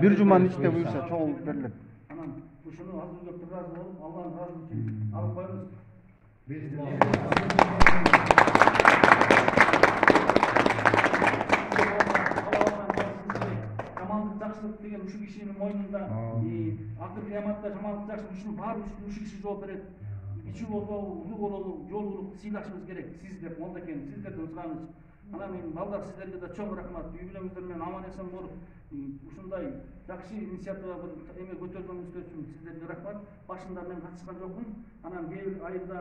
Bir cumanın içinde buyursa çoğul verilir. Anam şunu hazırlık razı olup Allah'ın razı için alıp koyunuz. Jamanlık жақсылық деген үш кишинин мойнунда акыр кыяматта жамандык жақсылык үчүн баары үч киши жооп берет. Ичи болсо улуу бололу жол кылып сыйлашыбыз керек. Сиз деп молдокен сиздерден сураныбыз. Анан мен балдар сиздерге да чоң рахмат. Үй бүлөңүздөр менен аман эсен болуп ушундай жакшы инициатива эме көтөргөнүңүздөр үчүн сиздерге рахмат. Башында мен катышкан жокмун. Анан кээ бир айылда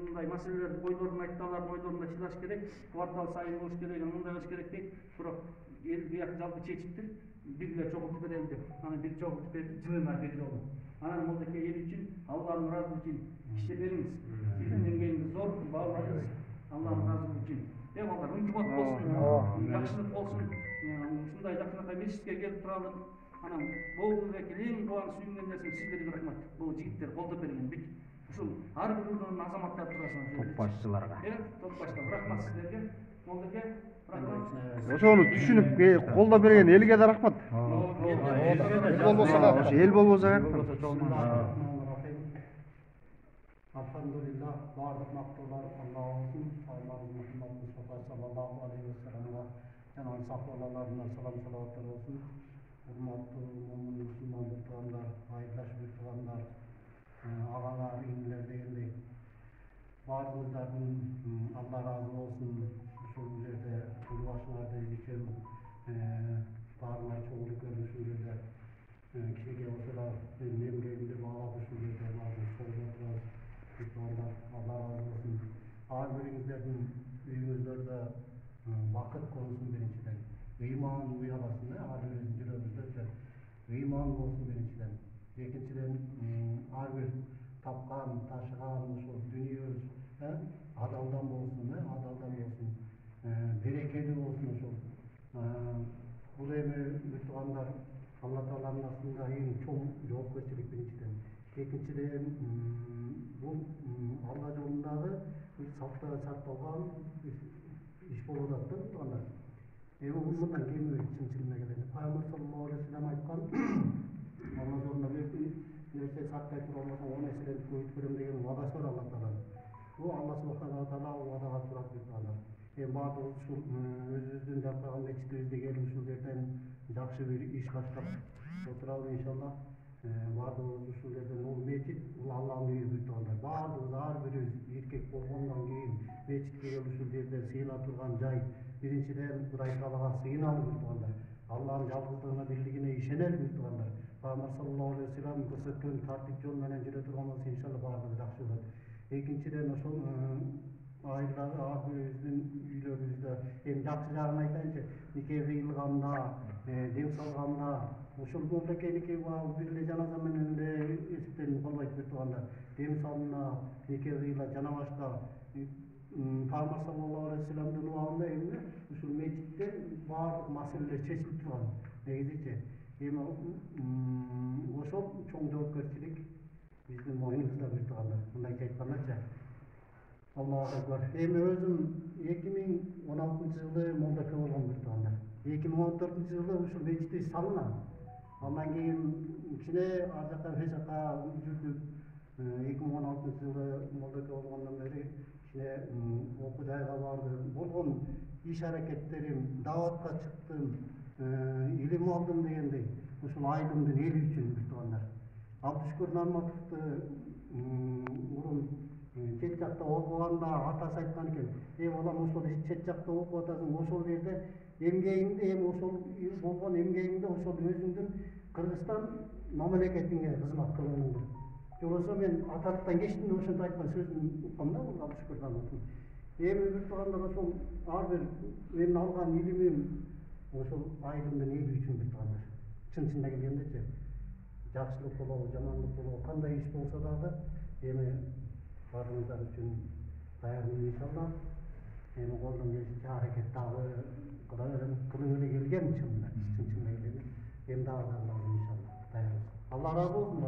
мындай маселелерди ойлорун айтты, алардын ойлоруна чыдаш керек. Квартал сайын болуш керек, мындай болуш керек дейт. Бирок эл бияк жалпы чечиптир. Бирге чогултуп берели деп. Анан бир чогултуп берип жылына бир жолу. Анан молдоке эл үчүн, Аллахтын ыраазылыгы үчүн иште бериңиз. Сиздин эмгегиңиз зор, бааларыңыз Аллахтын ыраазылыгы үчүн. Балдар, ынтымак болсун, жакшылык болсун. Ушундай жакшылыкка мечитке келип туралы. Анан болгул векил эң кубаныч сүйүнгөн нерсе сиздерге рахмат. Бул жигиттер колдоп берген бүт. Ушул ар бир өлкөнүн азаматтары турасыңар. Топ башчыларга. Топ башчылар. Рахмат сиздерге. Молдоке, рахмат. Ошону түшүнүп колдоп берген элге да рахмат. Эл болбосо Alhamdulillah, bardıq maqtular Allah olsun. Allah'ın Muhammed Mustafa sallallahu aleyhi ve sellem'e yanan safhalalarına salam salavatlar olsun. Hurmatlı mümin Müslüman tutanlar, hayırlaş bir tutanlar, ağalar, inler degендей. Bardığınızlardan Allah razı olsun. Şu yerde başlarda geçen barlar çoğulu görüşürüzde. Kişiye olsalar memleketinde bağlı şu yerde vardı. Çoğuluklar. Allah razı olsun. Her birinizlerden uyumuzlarda vakit konusun birinciden. İman uyalasın, her birinizin cürümüzde iman olsun birinciden. İkinciden her bir tapkan, taşıgan, dünya adaldan olsun, berekeli olsun. Bu emi mütüganlar Allah Teala'nın aslında en çok cevapçılık birinciden. İkinciden bu Allah yolundağı safta sartalgan iş bolup atты tutanlar. Bundan keyin çınçılına geldi. Peygamber sallallahu aleyhi ve sellem aytkan Allah yolunda bir nerse sattay turulmasa o neslerini koyup verem degen vadası var Allah Teala'nın. Bu Allah subhanahu wa taala o vadaga turat tutanlar. Bardı özümüzdün yaptığın meclislerimizde gelip şu yerden jakşı bir iş başlap oturalım inşallah. Bardığımız usullerden o mecit, Allah'ın büyük tutanlar. Bardığımız ağır bir erkek olgandan keyin mecitke gelip usullerden sıyına turgan jay. Birinciden Kuday Taalaga sıyınalı tutanlar. Allah'ın жалгыздыгына бирлигине ишенели tutanlar. Peygamber sallallahu aleyhi ve sellem көрсөткөн тартип жол менен жүрө турганбыз иншалла бардыгы жакшы болот. Экинчиден ошол айылдагы абыбыздын үйлөрүбүздө эми жакшы жагын айтайынчы, нике кыйылганда, дем салганда, ошол молдокеники бир эле жаназа менен эле эсептен калбайт бир туугандар. Дем салына, нике кыйла жана башка Peygamber sallallahu aleyhi ve sellem'den убагында эми ушул мечитте баардык маселелер чечилип турган. Негизичи эми ошол чоң жоопкерчилик биздин мойнубузда бир туугандар. Мындайча айткандачы Allahu Ekber. Эми өзүм 2016-жылы молдоке болгон бир туугандар. 2014-жылы ушул мечит салынган. Андан кийин кичине ар жака бер жака жүрдүк. 2016-жылы молдоке болгондон бери кичине окуу жайга бардым. Болгон иш аракеттерим, даватка чыктым, илим алдым дегендей. Ушул айылымдын эли үчүн бир туугандар. Абдышкүр Нарматовду мурун чет жакта окуганда атасы айткан экен, балам ошол чет жакта окуп атасың, ошол жерде эмгегиңди, ошол болгон эмгегиңди ошол өзүңдүн Кыргызстан мамлекетиңе кызмат кылгыныңды. Жокбосо мен аталыктан кечтим деп ошентип айткан сөзүн уккам да, бул Абдышкүр Нарматов. Эми бир туугандар ошол ар бир менин алган илимим ошол айылымдын эли үчүн бир туугандар. Чын-чынына келгендечи, жакшылык болобу, жамандык болобу, кандай иш болсо дагы эми barınızlar için dayanın inşallah. Koldan gelişince hareket dağı kılığıyla gelgen çınlar. Çınlar gelgen. Hem dağdan lazım inşallah. Dayanın. Allah razı olsun.